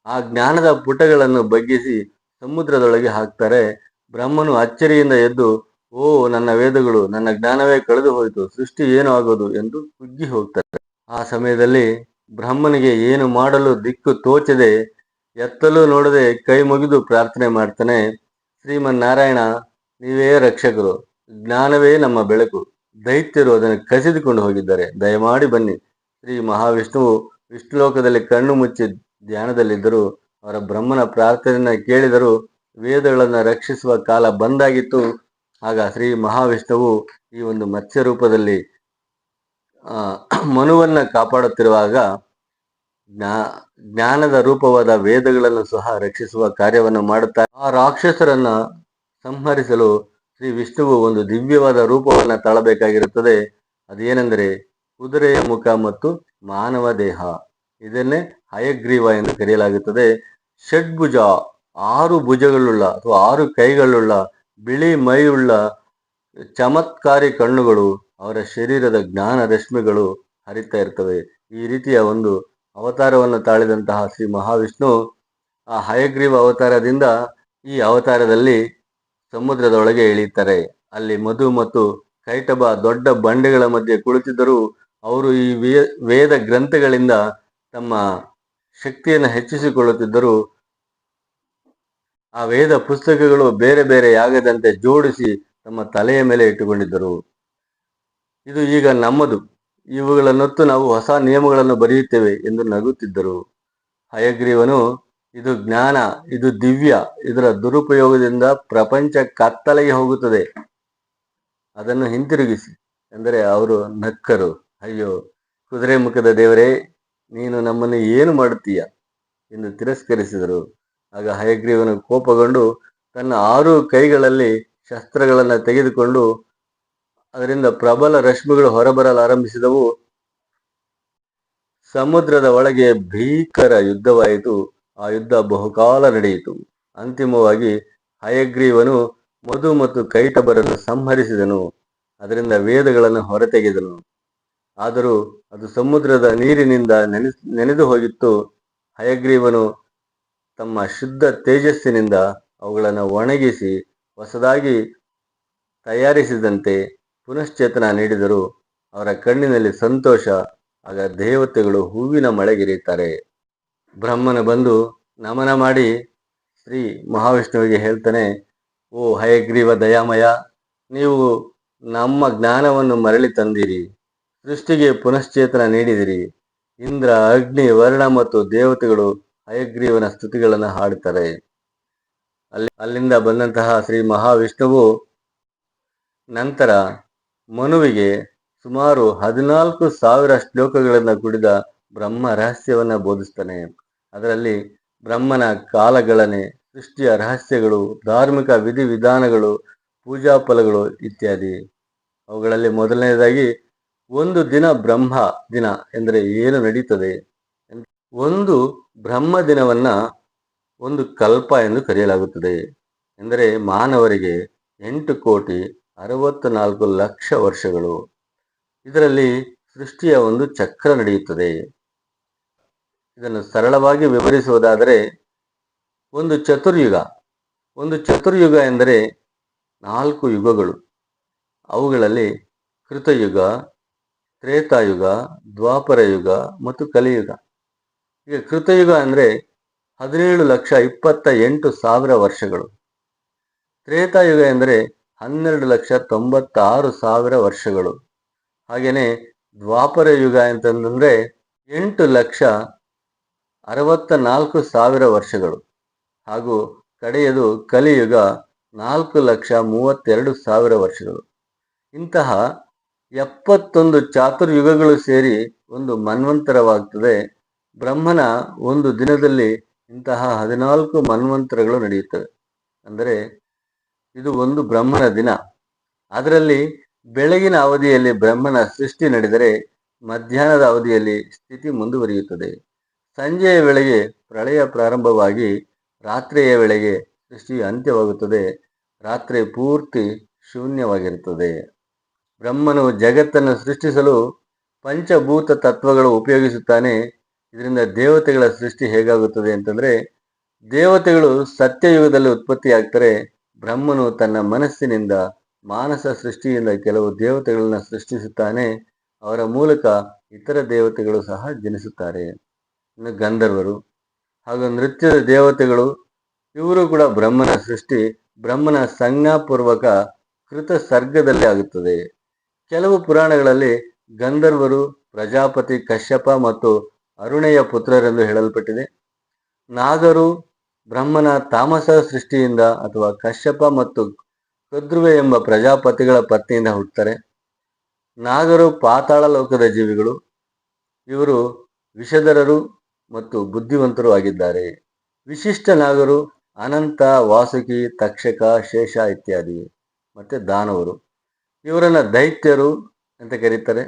ಆ ಜ್ಞಾನದ ಪುಟಗಳನ್ನು ಬಗ್ಗಿಸಿ ಸಮುದ್ರದೊಳಗೆ ಹಾಕ್ತಾರೆ. ಬ್ರಹ್ಮನು ಅಚ್ಚರಿಯಿಂದ ಎದ್ದು, ಓ ನನ್ನ ವೇದಗಳು, ನನ್ನ ಜ್ಞಾನವೇ ಕಳೆದು ಹೋಯಿತು, ಸೃಷ್ಟಿ ಏನು ಆಗೋದು ಎಂದು ಕುಗ್ಗಿ ಹೋಗ್ತಾರೆ. ಆ ಸಮಯದಲ್ಲಿ ಬ್ರಹ್ಮನಿಗೆ ಏನು ಮಾಡಲು ದಿಕ್ಕು ತೋಚದೆ, ಎತ್ತಲೂ ನೋಡದೆ ಕೈ ಮುಗಿದು ಪ್ರಾರ್ಥನೆ ಮಾಡ್ತಾನೆ. ಶ್ರೀಮನ್ನಾರಾಯಣ, ನೀವೇ ರಕ್ಷಕರು, ಜ್ಞಾನವೇ ನಮ್ಮ ಬೆಳಕು. ದೈತ್ಯರು ಅದನ್ನು ಕಸಿದುಕೊಂಡು ಹೋಗಿದ್ದಾರೆ, ದಯಮಾಡಿ ಬನ್ನಿ. ಶ್ರೀ ಮಹಾವಿಷ್ಣುವು ವಿಷ್ಣುಲೋಕದಲ್ಲಿ ಕಣ್ಣು ಮುಚ್ಚಿ ಧ್ಯಾನದಲ್ಲಿದ್ದರು. ಅವರ ಬ್ರಹ್ಮನ ಪ್ರಾರ್ಥನೆಯನ್ನು ಕೇಳಿದರು. ವೇದಗಳನ್ನು ರಕ್ಷಿಸುವ ಕಾಲ ಬಂದಾಗಿತ್ತು. ಆಗ ಶ್ರೀ ಮಹಾವಿಷ್ಣುವು ಈ ಒಂದು ಮತ್ಸ್ಯ ರೂಪದಲ್ಲಿ ಮನುವನ್ನ ಕಾಪಾಡುತ್ತಿರುವಾಗ ಜ್ಞಾನದ ರೂಪವಾದ ವೇದಗಳನ್ನು ಸಹ ರಕ್ಷಿಸುವ ಕಾರ್ಯವನ್ನು ಮಾಡುತ್ತಾರೆ. ಆ ರಾಕ್ಷಸರನ್ನ ಸಂಹರಿಸಲು ಶ್ರೀ ವಿಷ್ಣುವು ಒಂದು ದಿವ್ಯವಾದ ರೂಪವನ್ನು ತಾಳಬೇಕಾಗಿರುತ್ತದೆ. ಅದೇನೆಂದರೆ ಕುದುರೆಯ ಮುಖ ಮತ್ತು ಮಾನವ ದೇಹ. ಇದನ್ನೇ ಹಯಗ್ರೀವ ಎಂದು ಕರೆಯಲಾಗುತ್ತದೆ. ಷಡ್ಭುಜ, 6 ಭುಜಗಳುಳ್ಳ ಅಥವಾ 6 ಕೈಗಳುಳ್ಳ, ಬಿಳಿ ಮೈಯುಳ್ಳ, ಚಮತ್ಕಾರಿ ಕಣ್ಣುಗಳು, ಅವರ ಶರೀರದ ಜ್ಞಾನ ರಶ್ಮಿಗಳು ಹರಿತಾ ಇರ್ತವೆ. ಈ ರೀತಿಯ ಒಂದು ಅವತಾರವನ್ನು ತಾಳಿದಂತಹ ಶ್ರೀ ಮಹಾವಿಷ್ಣು ಆ ಹಯಗ್ರೀವ ಅವತಾರದಿಂದ ಈ ಅವತಾರದಲ್ಲಿ ಸಮುದ್ರದೊಳಗೆ ಇಳಿತಾರೆ. ಅಲ್ಲಿ ಮಧು ಮತ್ತು ಕೈಟಬ ದೊಡ್ಡ ಬಂಡೆಗಳ ಮಧ್ಯೆ ಕುಳಿತಿದ್ದರು. ಅವರು ಈ ವೇದ ಗ್ರಂಥಗಳಿಂದ ತಮ್ಮ ಶಕ್ತಿಯನ್ನು ಹೆಚ್ಚಿಸಿಕೊಳ್ಳುತ್ತಿದ್ದರು. ಆ ವೇದ ಪುಸ್ತಕಗಳು ಬೇರೆ ಬೇರೆಯಾಗದಂತೆ ಜೋಡಿಸಿ ತಮ್ಮ ತಲೆಯ ಮೇಲೆ ಇಟ್ಟುಕೊಂಡಿದ್ದರು. ಇದು ಈಗ ನಮ್ಮದು, ಇವುಗಳನ್ನೊತ್ತು ನಾವು ಹೊಸ ನಿಯಮಗಳನ್ನು ಬರೆಯುತ್ತೇವೆ ಎಂದು ನಗುತ್ತಿದ್ದರು. ಹಯಗ್ರೀವನು, ಇದು ಜ್ಞಾನ, ಇದು ದಿವ್ಯ, ಇದರ ದುರುಪಯೋಗದಿಂದ ಪ್ರಪಂಚ ಕತ್ತಲೆಗೆ ಹೋಗುತ್ತದೆ, ಅದನ್ನು ಹಿಂತಿರುಗಿಸಿ ಎಂದರೆ ಅವರು ನಕ್ಕರು. ಅಯ್ಯೋ ಕುದುರೆ ಮುಖದ ದೇವರೇ, ನೀನು ನಮ್ಮನ್ನು ಏನು ಮಾಡುತ್ತೀಯ ಎಂದು ತಿರಸ್ಕರಿಸಿದರು. ಆಗ ಹಯಗ್ರೀವನು ಕೋಪಗೊಂಡು ತನ್ನ 6 ಕೈಗಳಲ್ಲಿ ಶಸ್ತ್ರಗಳನ್ನು ತೆಗೆದುಕೊಂಡು ಅದರಿಂದ ಪ್ರಬಲ ರಶ್ಮಿಗಳು ಹೊರಬರಲಾರಂಭಿಸಿದವು. ಸಮುದ್ರದ ಒಳಗೆ ಭೀಕರ ಯುದ್ಧವಾಯಿತು. ಆ ಯುದ್ಧ ಬಹುಕಾಲ ನಡೆಯಿತು. ಅಂತಿಮವಾಗಿ ಹಯಗ್ರೀವನು ಮಧು ಮತ್ತು ಕೈಟಬರನ್ನು ಸಂಹರಿಸಿದನು. ಅದರಿಂದ ವೇದಗಳನ್ನು ಹೊರತೆಗೆದನು. ಆದರೂ ಅದು ಸಮುದ್ರದ ನೀರಿನಿಂದ ನೆನೆದು ಹೋಗಿತ್ತು. ಹಯಗ್ರೀವನು ತಮ್ಮ ಶುದ್ಧ ತೇಜಸ್ಸಿನಿಂದ ಅವುಗಳನ್ನು ಒಣಗಿಸಿ ಹೊಸದಾಗಿ ತಯಾರಿಸಿದಂತೆ ಪುನಶ್ಚೇತನ ನೀಡಿದರು. ಅವರ ಕಣ್ಣಿನಲ್ಲಿ ಸಂತೋಷ. ಆಗ ದೇವತೆಗಳು ಹೂವಿನ ಮಳೆಗೆರೆಯುತ್ತಾರೆ. ಬ್ರಹ್ಮನು ಬಂದು ನಮನ ಮಾಡಿ ಶ್ರೀ ಮಹಾವಿಷ್ಣುವಿಗೆ ಹೇಳ್ತಾನೆ, ಓ ಹಯಗ್ರೀವ ದಯಾಮಯ, ನೀವು ನಮ್ಮ ಜ್ಞಾನವನ್ನು ಮರಳಿ ತಂದಿರಿ, ಸೃಷ್ಟಿಗೆ ಪುನಶ್ಚೇತನ ನೀಡಿದಿರಿ. ಇಂದ್ರ, ಅಗ್ನಿ, ವರ್ಣ ಮತ್ತು ದೇವತೆಗಳು ಹಯಗ್ರೀವನ ಸ್ತುತಿಗಳನ್ನು ಹಾಡುತ್ತಾರೆ. ಅಲ್ಲಿಂದ ಬಂದಂತಹ ಶ್ರೀ ಮಹಾವಿಷ್ಣುವು ನಂತರ ಮನುವಿಗೆ ಸುಮಾರು 14,000 ಶ್ಲೋಕಗಳನ್ನು ಕುಡಿದ ಬ್ರಹ್ಮ ರಹಸ್ಯವನ್ನ ಬೋಧಿಸ್ತಾನೆ. ಅದರಲ್ಲಿ ಬ್ರಹ್ಮನ ಕಾಲಗಣನೆ, ಸೃಷ್ಟಿಯ ರಹಸ್ಯಗಳು, ಧಾರ್ಮಿಕ ವಿಧಿವಿಧಾನಗಳು, ಪೂಜಾ ಫಲಗಳು ಇತ್ಯಾದಿ. ಅವುಗಳಲ್ಲಿ ಮೊದಲನೇದಾಗಿ ಒಂದು ದಿನ ಬ್ರಹ್ಮ ದಿನ ಎಂದರೆ ಏನು ನಡೀತದೆ. ಒಂದು ಬ್ರಹ್ಮ ದಿನವನ್ನ ಒಂದು ಕಲ್ಪ ಎಂದು ಕರೆಯಲಾಗುತ್ತದೆ. ಎಂದರೆ ಮಾನವರಿಗೆ 8,64,00,000 ವರ್ಷಗಳು. ಇದರಲ್ಲಿ ಸೃಷ್ಟಿಯ ಒಂದು ಚಕ್ರ ನಡೆಯುತ್ತದೆ. ಇದನ್ನು ಸರಳವಾಗಿ ವಿವರಿಸುವುದಾದರೆ ಒಂದು ಚತುರ್ಯುಗ ಎಂದರೆ 4 ಯುಗಗಳು. ಅವುಗಳಲ್ಲಿ ಕೃತಯುಗ, ತ್ರೇತಾಯುಗ, ದ್ವಾಪರ ಯುಗ ಮತ್ತು ಕಲಿಯುಗ. ಈಗ ಕೃತಯುಗ ಅಂದರೆ 17,28,000 ವರ್ಷಗಳು. ತ್ರೇತಾಯುಗ ಎಂದರೆ 12,96,000 ವರ್ಷಗಳು. ಹಾಗೆಯೇ ದ್ವಾಪರ ಯುಗ ಅಂತಂದ್ರೆ 8,64,000 ವರ್ಷಗಳು. ಹಾಗೂ ಕಡೆಯದು ಕಲಿಯುಗ 4,32,000 ವರ್ಷಗಳು. ಇಂತಹ 71 ಚಾತುರ್ಯುಗಗಳು ಸೇರಿ ಒಂದು ಮನ್ವಂತರವಾಗ್ತದೆ. ಬ್ರಹ್ಮನ ಒಂದು ದಿನದಲ್ಲಿ ಇಂತಹ 14 ಮನ್ವಂತರಗಳು ನಡೆಯುತ್ತವೆ. ಅಂದರೆ ಇದು ಒಂದು ಬ್ರಹ್ಮನ ದಿನ. ಅದರಲ್ಲಿ ಬೆಳಗಿನ ಅವಧಿಯಲ್ಲಿ ಬ್ರಹ್ಮನ ಸೃಷ್ಟಿ ನಡೆದರೆ ಮಧ್ಯಾಹ್ನದ ಅವಧಿಯಲ್ಲಿ ಸ್ಥಿತಿ ಮುಂದುವರಿಯುತ್ತದೆ. ಸಂಜೆಯ ವೇಳೆಗೆ ಪ್ರಳಯ ಪ್ರಾರಂಭವಾಗಿ ರಾತ್ರಿಯ ವೇಳೆಗೆ ಸೃಷ್ಟಿ ಅಂತ್ಯವಾಗುತ್ತದೆ. ರಾತ್ರಿ ಪೂರ್ತಿ ಶೂನ್ಯವಾಗಿರುತ್ತದೆ. ಬ್ರಹ್ಮನು ಜಗತ್ತನ್ನು ಸೃಷ್ಟಿಸಲು ಪಂಚಭೂತ ತತ್ವಗಳು ಉಪಯೋಗಿಸುತ್ತಾನೆ. ಇದರಿಂದ ದೇವತೆಗಳ ಸೃಷ್ಟಿ ಹೇಗಾಗುತ್ತದೆ ಅಂತಂದ್ರೆ, ದೇವತೆಗಳು ಸತ್ಯಯುಗದಲ್ಲಿ ಉತ್ಪತ್ತಿಯಾಗ್ತಾರೆ. ಬ್ರಹ್ಮನು ತನ್ನ ಮನಸ್ಸಿನಿಂದ ಮಾನಸ ಸೃಷ್ಟಿಯಿಂದ ಕೆಲವು ದೇವತೆಗಳನ್ನ ಸೃಷ್ಟಿಸುತ್ತಾನೆ. ಅವರ ಮೂಲಕ ಇತರ ದೇವತೆಗಳು ಸಹ ಜನಿಸುತ್ತಾರೆ. ಇನ್ನು ಗಂಧರ್ವರು ಹಾಗೂ ನೃತ್ಯದ ದೇವತೆಗಳು, ಇವರು ಕೂಡ ಬ್ರಹ್ಮನ ಸೃಷ್ಟಿ. ಬ್ರಹ್ಮನ ಸಂಜ್ಞಾಪೂರ್ವಕ ಕೃತ ಸರ್ಗದಲ್ಲಿ ಆಗುತ್ತದೆ. ಕೆಲವು ಪುರಾಣಗಳಲ್ಲಿ ಗಂಧರ್ವರು ಪ್ರಜಾಪತಿ, ಕಶ್ಯಪ ಮತ್ತು ಅರುಣೆಯ ಪುತ್ರರೆಂದು ಹೇಳಲ್ಪಟ್ಟಿದೆ. ನಾಗರು ಬ್ರಹ್ಮನ ತಾಮಸ ಸೃಷ್ಟಿಯಿಂದ ಅಥವಾ ಕಶ್ಯಪ ಮತ್ತು ಕದ್ರುವೆ ಎಂಬ ಪ್ರಜಾಪತಿಗಳ ಪತ್ನಿಯಿಂದ ಹುಟ್ಟುತ್ತಾರೆ. ನಾಗರು ಪಾತಾಳ ಲೋಕದ ಜೀವಿಗಳು. ಇವರು ವಿಷಧರರು ಮತ್ತು ಬುದ್ಧಿವಂತರು ಆಗಿದ್ದಾರೆ. ವಿಶಿಷ್ಟ ನಾಗರು ಅನಂತ, ವಾಸುಕಿ, ತಕ್ಷಕ, ಶೇಷ ಇತ್ಯಾದಿ. ಮತ್ತೆ ದಾನವರು, ಇವರನ್ನ ದೈತ್ಯರು ಅಂತ ಕರೀತಾರೆ.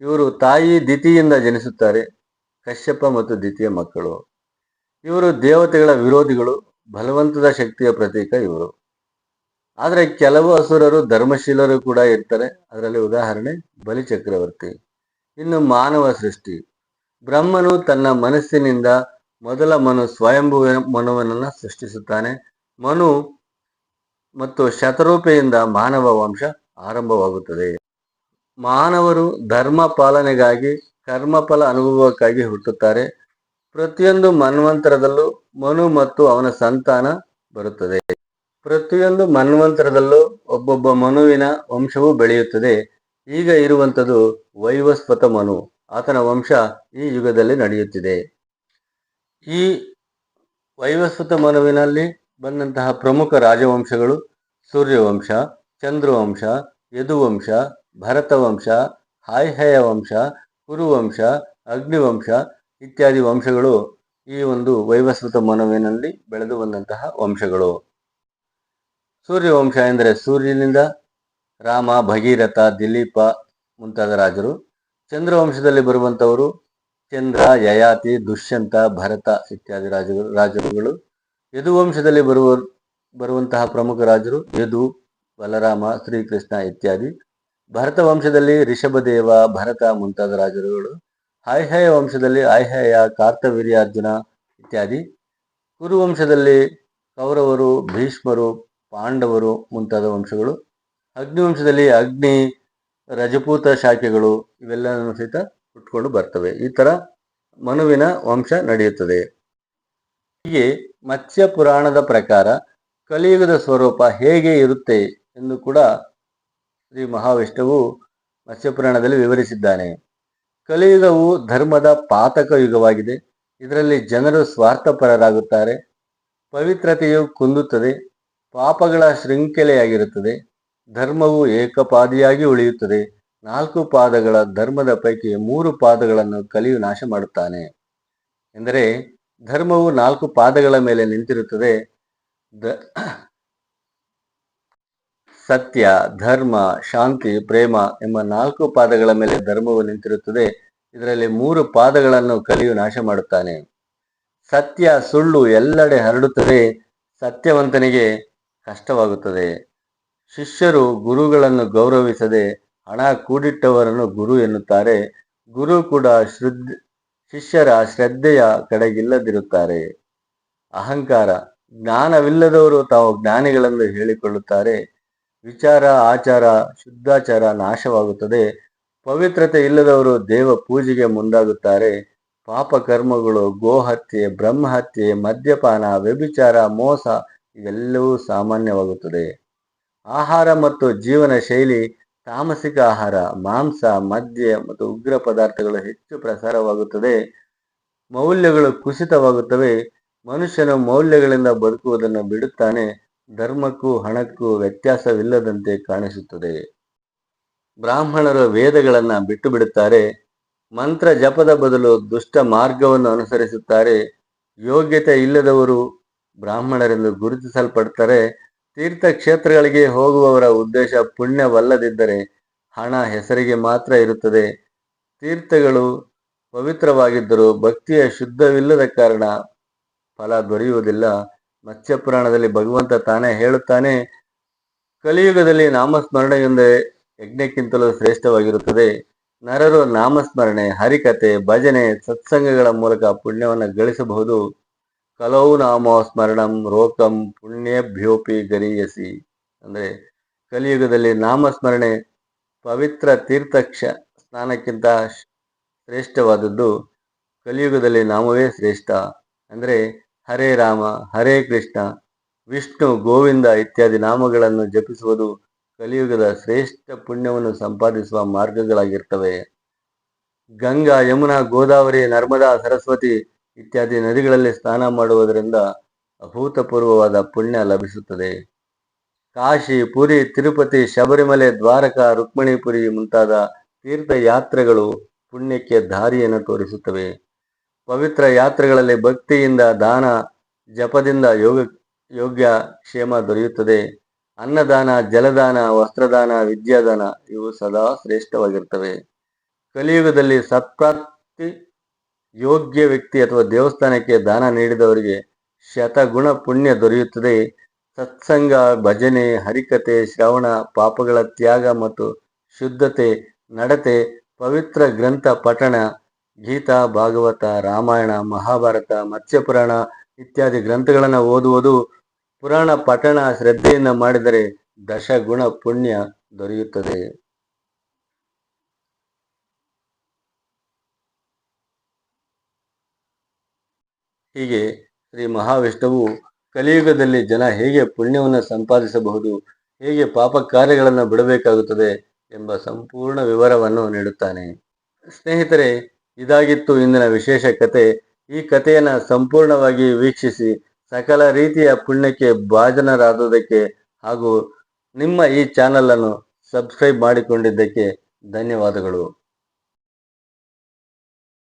ಇವರು ತಾಯಿ ದಿತಿಯಿಂದ ಜನಿಸುತ್ತಾರೆ. ಕಶ್ಯಪ ಮತ್ತು ದಿತಿಯ ಮಕ್ಕಳು. ಇವರು ದೇವತೆಗಳ ವಿರೋಧಿಗಳು, ಬಲವಂತದ ಶಕ್ತಿಯ ಪ್ರತೀಕ ಇವರು. ಆದರೆ ಕೆಲವು ಅಸುರರು ಧರ್ಮಶೀಲರು ಕೂಡ ಇರ್ತಾರೆ. ಅದರಲ್ಲಿ ಉದಾಹರಣೆ ಬಲಿಚಕ್ರವರ್ತಿ. ಇನ್ನು ಮಾನವ ಸೃಷ್ಟಿ. ಬ್ರಹ್ಮನು ತನ್ನ ಮನಸ್ಸಿನಿಂದ ಮೊದಲ ಮನು ಸ್ವಯಂಭೂ ಮನುವನನ್ನ ಸೃಷ್ಟಿಸುತ್ತಾನೆ. ಮನು ಮತ್ತು ಶತರೂಪೆಯಿಂದ ಮಾನವ ವಂಶ ಆರಂಭವಾಗುತ್ತದೆ. ಮಾನವರು ಧರ್ಮ ಪಾಲನೆಗಾಗಿ, ಕರ್ಮಫಲ ಅನುಭವಕ್ಕಾಗಿ ಹುಟ್ಟುತ್ತಾರೆ. ಪ್ರತಿಯೊಂದು ಮನ್ವಂತರದಲ್ಲೂ ಮನು ಮತ್ತು ಅವನ ಸಂತಾನ ಬರುತ್ತದೆ. ಪ್ರತಿಯೊಂದು ಮನ್ವಂತರದಲ್ಲೂ ಒಬ್ಬೊಬ್ಬ ಮನುವಿನ ವಂಶವು ಬೆಳೆಯುತ್ತದೆ. ಈಗ ಇರುವಂಥದ್ದು ವೈವಸ್ವತ ಮನು. ಆತನ ವಂಶ ಈ ಯುಗದಲ್ಲಿ ನಡೆಯುತ್ತಿದೆ. ಈ ವೈವಸ್ವತ ಮನುವಿನಲ್ಲಿ ಬಂದಂತಹ ಪ್ರಮುಖ ರಾಜವಂಶಗಳು ಸೂರ್ಯವಂಶ, ಚಂದ್ರವಂಶ, ಯದುವಂಶ, ಭರತವಂಶ, ಹಾಯ್ಹಯ ವಂಶ, ಕುರುವಂಶ, ಅಗ್ನಿವಂಶ ಇತ್ಯಾದಿ ವಂಶಗಳು ಈ ಒಂದು ವೈವಸ್ವತ ಮನುವಿನಲ್ಲಿ ಬೆಳೆದು ಬಂದಂತಹ ವಂಶಗಳು. ಸೂರ್ಯವಂಶ ಎಂದರೆ ಸೂರ್ಯನಿಂದ ರಾಮ, ಭಗೀರಥ, ದಿಲೀಪ ಮುಂತಾದ ರಾಜರು. ಚಂದ್ರವಂಶದಲ್ಲಿ ಬರುವಂಥವರು ಚಂದ್ರ, ಯಯಾತಿ, ದುಷ್ಯಂತ, ಭರತ ಇತ್ಯಾದಿ ರಾಜರುಗಳು. ಯದುವಂಶದಲ್ಲಿ ಬರುವಂತಹ ಪ್ರಮುಖ ರಾಜರು ಯದು, ಬಲರಾಮ, ಶ್ರೀಕೃಷ್ಣ ಇತ್ಯಾದಿ. ಭರತ ವಂಶದಲ್ಲಿ ರಿಷಭದೇವ, ಭರತ ಮುಂತಾದ ರಾಜರುಗಳು. ಹಾಯ್ಹಯ ವಂಶದಲ್ಲಿ ಆಯ್ಹಯ, ಕಾರ್ತವೀರ್ಯಾರ್ಜುನ ಇತ್ಯಾದಿ. ಕುರುವಂಶದಲ್ಲಿ ಕೌರವರು, ಭೀಷ್ಮರು, ಪಾಂಡವರು ಮುಂತಾದ ವಂಶಗಳು. ಅಗ್ನಿವಂಶದಲ್ಲಿ ಅಗ್ನಿ, ರಜಪೂತ ಶಾಖೆಗಳು ಇವೆಲ್ಲವೂ ಸಹಿತ ಹುಟ್ಕೊಂಡು ಬರ್ತವೆ. ಈ ತರ ಮನುವಿನ ವಂಶ ನಡೆಯುತ್ತದೆ. ಹೀಗೆ ಮತ್ಸ್ಯ ಪುರಾಣದ ಪ್ರಕಾರ ಕಲಿಯುಗದ ಸ್ವರೂಪ ಹೇಗೆ ಇರುತ್ತೆ ಎಂದು ಕೂಡ ಶ್ರೀ ಮಹಾವಿಷ್ಣುವು ಮತ್ಸ್ಯ ಪುರಾಣದಲ್ಲಿ ವಿವರಿಸಿದ್ದಾನೆ. ಕಲಿಯುಗವು ಧರ್ಮದ ಪಾತಕ ಯುಗವಾಗಿದೆ. ಇದರಲ್ಲಿ ಜನರು ಸ್ವಾರ್ಥಪರರಾಗುತ್ತಾರೆ. ಪವಿತ್ರತೆಯು ಕುಂದುತ್ತದೆ, ಪಾಪಗಳ ಶೃಂಖಲೆಯಾಗಿರುತ್ತದೆ. ಧರ್ಮವು ಏಕಪಾದಿಯಾಗಿ ಉಳಿಯುತ್ತದೆ. 4 ಪಾದಗಳ ಧರ್ಮದ ಪೈಕಿ 3 ಪಾದಗಳನ್ನು ಕಲಿಯು ನಾಶ ಮಾಡುತ್ತಾನೆ. ಎಂದರೆ ಧರ್ಮವು 4 ಪಾದಗಳ ಮೇಲೆ ನಿಂತಿರುತ್ತದೆ. ಸತ್ಯ, ಧರ್ಮ, ಶಾಂತಿ, ಪ್ರೇಮ ಎಂಬ 4 ಪಾದಗಳ ಮೇಲೆ ಧರ್ಮವು ನಿಂತಿರುತ್ತದೆ. ಇದರಲ್ಲಿ 3 ಪಾದಗಳನ್ನು ಕಲಿಯು ನಾಶ ಮಾಡುತ್ತಾನೆ. ಸತ್ಯ, ಸುಳ್ಳು ಎಲ್ಲೆಡೆ ಹರಡುತ್ತದೆ. ಸತ್ಯವಂತನಿಗೆ ಕಷ್ಟವಾಗುತ್ತದೆ. ಶಿಷ್ಯರು ಗುರುಗಳನ್ನು ಗೌರವಿಸದೆ ಹಣ ಕೂಡಿಟ್ಟವರನ್ನು ಗುರು ಎನ್ನುತ್ತಾರೆ. ಗುರು ಕೂಡ ಶಿಷ್ಯರ ಶ್ರದ್ಧೆಯ ಕಡೆಗಿಲ್ಲದಿರುತ್ತಾರೆ. ಅಹಂಕಾರ, ಜ್ಞಾನವಿಲ್ಲದವರು ತಾವು ಜ್ಞಾನಿಗಳೆಂದು ಹೇಳಿಕೊಳ್ಳುತ್ತಾರೆ. ವಿಚಾರ, ಆಚಾರ, ಶುದ್ಧಾಚಾರ ನಾಶವಾಗುತ್ತದೆ. ಪವಿತ್ರತೆ ಇಲ್ಲದವರು ದೇವ ಪೂಜೆಗೆ ಮುಂದಾಗುತ್ತಾರೆ. ಪಾಪ ಕರ್ಮಗಳು, ಗೋಹತ್ಯೆ, ಬ್ರಹ್ಮಹತ್ಯೆ, ಮದ್ಯಪಾನ, ವ್ಯಭಿಚಾರ, ಮೋಸ ಇವೆಲ್ಲವೂ ಸಾಮಾನ್ಯವಾಗುತ್ತದೆ. ಆಹಾರ ಮತ್ತು ಜೀವನ ಶೈಲಿ, ತಾಮಸಿಕ ಆಹಾರ, ಮಾಂಸ, ಮದ್ಯ ಮತ್ತು ಉಗ್ರ ಪದಾರ್ಥಗಳು ಹೆಚ್ಚು ಪ್ರಸಾರವಾಗುತ್ತದೆ. ಮೌಲ್ಯಗಳು ಕುಸಿತವಾಗುತ್ತವೆ. ಮನುಷ್ಯನು ಮೌಲ್ಯಗಳಿಂದ ಬದುಕುವುದನ್ನು ಬಿಡುತ್ತಾನೆ. ಧರ್ಮಕ್ಕೂ ಹಣಕ್ಕೂ ವ್ಯತ್ಯಾಸವಿಲ್ಲದಂತೆ ಕಾಣಿಸುತ್ತದೆ. ಬ್ರಾಹ್ಮಣರು ವೇದಗಳನ್ನು ಬಿಟ್ಟು ಬಿಡುತ್ತಾರೆ. ಮಂತ್ರ ಜಪದ ಬದಲು ದುಷ್ಟ ಮಾರ್ಗವನ್ನು ಅನುಸರಿಸುತ್ತಾರೆ. ಯೋಗ್ಯತೆ ಇಲ್ಲದವರು ಬ್ರಾಹ್ಮಣರೆಂದು ಗುರುತಿಸಲ್ಪಡ್ತಾರೆ. ತೀರ್ಥಕ್ಷೇತ್ರಗಳಿಗೆ ಹೋಗುವವರ ಉದ್ದೇಶ ಪುಣ್ಯವಲ್ಲದಿದ್ದರೆ ಹಣ ಹೆಸರಿಗೆ ಮಾತ್ರ ಇರುತ್ತದೆ. ತೀರ್ಥಗಳು ಪವಿತ್ರವಾಗಿದ್ದರೂ ಭಕ್ತಿಯ ಶುದ್ಧವಿಲ್ಲದ ಕಾರಣ ಫಲ ದೊರೆಯುವುದಿಲ್ಲ. ಮತ್ಸ್ಯಪುರಾಣದಲ್ಲಿ ಭಗವಂತ ತಾನೇ ಹೇಳುತ್ತಾನೆ, ಕಲಿಯುಗದಲ್ಲಿ ನಾಮಸ್ಮರಣೆಯೊಂದೇ ಯಜ್ಞಕ್ಕಿಂತಲೂ ಶ್ರೇಷ್ಠವಾಗಿರುತ್ತದೆ. ನರರು ನಾಮಸ್ಮರಣೆ, ಹರಿಕತೆ, ಭಜನೆ, ಸತ್ಸಂಗಗಳ ಮೂಲಕ ಪುಣ್ಯವನ್ನು ಗಳಿಸಬಹುದು. ಕಲೌ ನಾಮ ಸ್ಮರಣಂ ರೋಕಂ ಪುಣ್ಯೇಭ್ಯೋಪಿ ಗರೀಯಸಿ. ಅಂದರೆ ಕಲಿಯುಗದಲ್ಲಿ ನಾಮಸ್ಮರಣೆ ಪವಿತ್ರ ತೀರ್ಥ ಸ್ನಾನಕ್ಕಿಂತ ಶ್ರೇಷ್ಠವಾದದ್ದು. ಕಲಿಯುಗದಲ್ಲಿ ನಾಮವೇ ಶ್ರೇಷ್ಠ. ಅಂದರೆ ಹರೇ ರಾಮ, ಹರೇ ಕೃಷ್ಣ, ವಿಷ್ಣು, ಗೋವಿಂದ ಇತ್ಯಾದಿ ನಾಮಗಳನ್ನು ಜಪಿಸುವುದು ಕಲಿಯುಗದ ಶ್ರೇಷ್ಠ ಪುಣ್ಯವನ್ನು ಸಂಪಾದಿಸುವ ಮಾರ್ಗಗಳಾಗಿರ್ತವೆ. ಗಂಗಾ, ಯಮುನಾ, ಗೋದಾವರಿ, ನರ್ಮದಾ, ಸರಸ್ವತಿ ಇತ್ಯಾದಿ ನದಿಗಳಲ್ಲಿ ಸ್ನಾನ ಮಾಡುವುದರಿಂದ ಅಭೂತಪೂರ್ವವಾದ ಪುಣ್ಯ ಲಭಿಸುತ್ತದೆ. ಕಾಶಿ, ಪುರಿ, ತಿರುಪತಿ, ಶಬರಿಮಲೆ, ದ್ವಾರಕಾ, ರುಕ್ಮಿಣಿಪುರಿ ಮುಂತಾದ ತೀರ್ಥಯಾತ್ರೆಗಳು ಪುಣ್ಯಕ್ಕೆ ದಾರಿಯನ್ನು ತೋರಿಸುತ್ತವೆ. ಪವಿತ್ರ ಯಾತ್ರೆಗಳಲ್ಲಿ ಭಕ್ತಿಯಿಂದ, ದಾನ, ಜಪದಿಂದ ಯೋಗ್ಯ ಕ್ಷೇಮ ದೊರೆಯುತ್ತದೆ. ಅನ್ನದಾನ, ಜಲದಾನ, ವಸ್ತ್ರದಾನ, ವಿದ್ಯಾದಾನ ಇವು ಸದಾ ಶ್ರೇಷ್ಠವಾಗಿರ್ತವೆ. ಕಲಿಯುಗದಲ್ಲಿ ಸತ್ಪ್ರಾಪ್ತಿ ಯೋಗ್ಯ ವ್ಯಕ್ತಿ ಅಥವಾ ದೇವಸ್ಥಾನಕ್ಕೆ ದಾನ ನೀಡಿದವರಿಗೆ ಶತಗುಣ ಪುಣ್ಯ ದೊರೆಯುತ್ತದೆ. ಸತ್ಸಂಗ, ಭಜನೆ, ಹರಿಕತೆ, ಶ್ರವಣ, ಪಾಪಗಳ ತ್ಯಾಗ ಮತ್ತು ಶುದ್ಧತೆ, ನಡತೆ, ಪವಿತ್ರ ಗ್ರಂಥ ಪಠಣ, ಗೀತಾ, ಭಾಗವತ, ರಾಮಾಯಣ, ಮಹಾಭಾರತ, ಮತ್ಸ್ಯಪುರಾಣ ಇತ್ಯಾದಿ ಗ್ರಂಥಗಳನ್ನು ಓದುವುದು, ಪುರಾಣ ಪಠಣ ಶ್ರದ್ಧೆಯಿಂದ ಮಾಡಿದರೆ ದಶಗುಣ ಪುಣ್ಯ ದೊರೆಯುತ್ತದೆ. ಹೀಗೆ ಶ್ರೀ ಮಹಾವಿಷ್ಣುವು ಕಲಿಯುಗದಲ್ಲಿ ಜನ ಹೇಗೆ ಪುಣ್ಯವನ್ನು ಸಂಪಾದಿಸಬಹುದು, ಹೇಗೆ ಪಾಪ ಕಾರ್ಯಗಳನ್ನು ಬಿಡಬೇಕಾಗುತ್ತದೆ ಎಂಬ ಸಂಪೂರ್ಣ ವಿವರವನ್ನು ನೀಡುತ್ತಾನೆ. ಸ್ನೇಹಿತರೆ, ಇದಾಗಿತ್ತು ಇಂದಿನ ವಿಶೇಷ ಕತೆ. ಈ ಕಥೆಯನ್ನು ಸಂಪೂರ್ಣವಾಗಿ ವೀಕ್ಷಿಸಿ ಸಕಲ ರೀತಿಯ ಪುಣ್ಯಕ್ಕೆ ಭಾಜನರಾದುದಕ್ಕೆ ಹಾಗೂ ನಿಮ್ಮ ಈ ಚಾನಲ್ ಅನ್ನು ಸಬ್ಸ್ಕ್ರೈಬ್ ಮಾಡಿಕೊಂಡಿದ್ದಕ್ಕೆ ಧನ್ಯವಾದಗಳು.